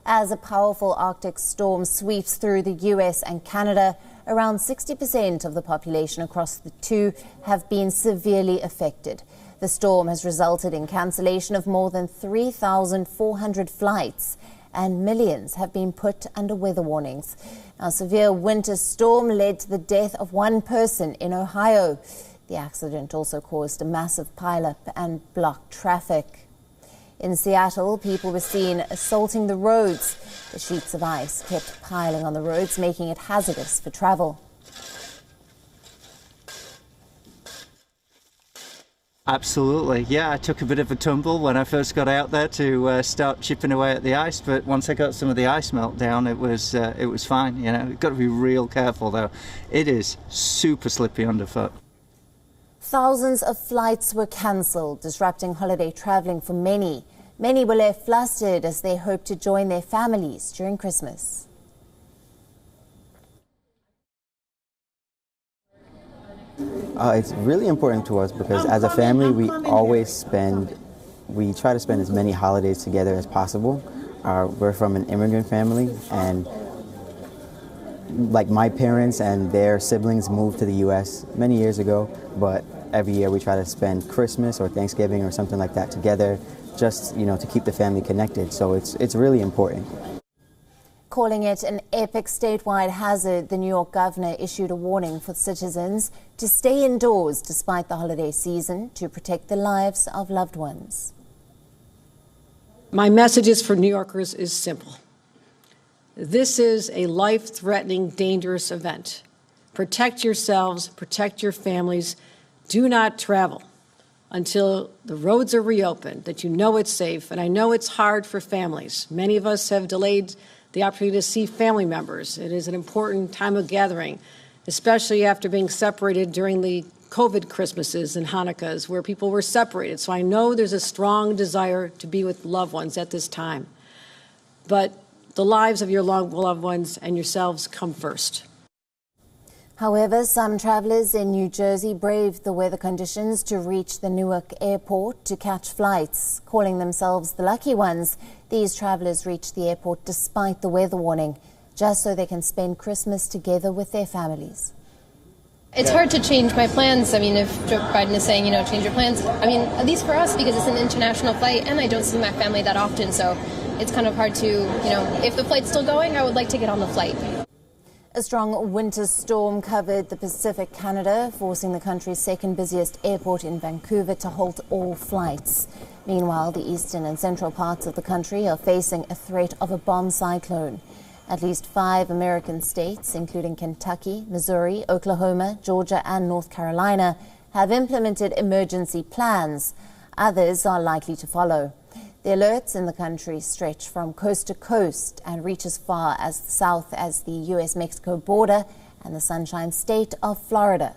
As a powerful Arctic storm sweeps through the US and Canada, around 60% of the population across the two have been severely affected. The storm has resulted in cancellation of more than 3,400 flights, and millions have been put under weather warnings. A severe winter storm led to the death of one person in Ohio. The accident also caused a massive pileup and blocked traffic. In Seattle, people were seen assaulting the roads. The sheets of ice kept piling on the roads, making it hazardous for travel. Absolutely, yeah, I took a bit of a tumble when I first got out there to start chipping away at the ice, but once I got some of the ice melt down, it was fine. You know, you've got to be real careful though. It is super slippy underfoot. Thousands of flights were cancelled, disrupting holiday travelling for many. Many were left flustered as they hoped to join their families during Christmas. It's really important to us because as a family, we try to spend as many holidays together as possible. We're from an immigrant family, and like my parents and their siblings moved to the U.S. many years ago, but every year we try to spend Christmas or Thanksgiving or something like that together, just to keep the family connected. So it's really important. Calling it an epic statewide hazard, the New York governor issued a warning for citizens to stay indoors despite the holiday season to protect the lives of loved ones. My message for New Yorkers is simple. This is a life-threatening, dangerous event. Protect yourselves, protect your families. Do not travel until the roads are reopened, that you know it's safe. And I know it's hard for families. Many of us have delayed the opportunity to see family members. It is an important time of gathering, especially after being separated during the COVID Christmases and Hanukkahs where people were separated. So I know there's a strong desire to be with loved ones at this time. But the lives of your loved ones and yourselves come first. However, some travelers in New Jersey braved the weather conditions to reach the Newark airport to catch flights. Calling themselves the lucky ones, these travelers reached the airport despite the weather warning, just so they can spend Christmas together with their families. It's hard to change my plans. I mean, if Joe Biden is saying, change your plans. I mean, at least for us, because it's an international flight and I don't see my family that often. So it's kind of hard to, if the flight's still going, I would like to get on the flight. A strong winter storm covered the Pacific Canada, forcing the country's second busiest airport in Vancouver to halt all flights. Meanwhile, the eastern and central parts of the country are facing a threat of a bomb cyclone. At least 5 American states, including Kentucky, Missouri, Oklahoma, Georgia and North Carolina, have implemented emergency plans. Others are likely to follow. The alerts in the country stretch from coast to coast and reach as far as south as the U.S.-Mexico border and the Sunshine State of Florida.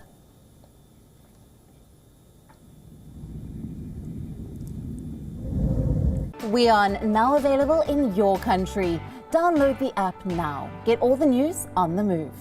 WION, now available in your country. Download the app now. Get all the news on the move.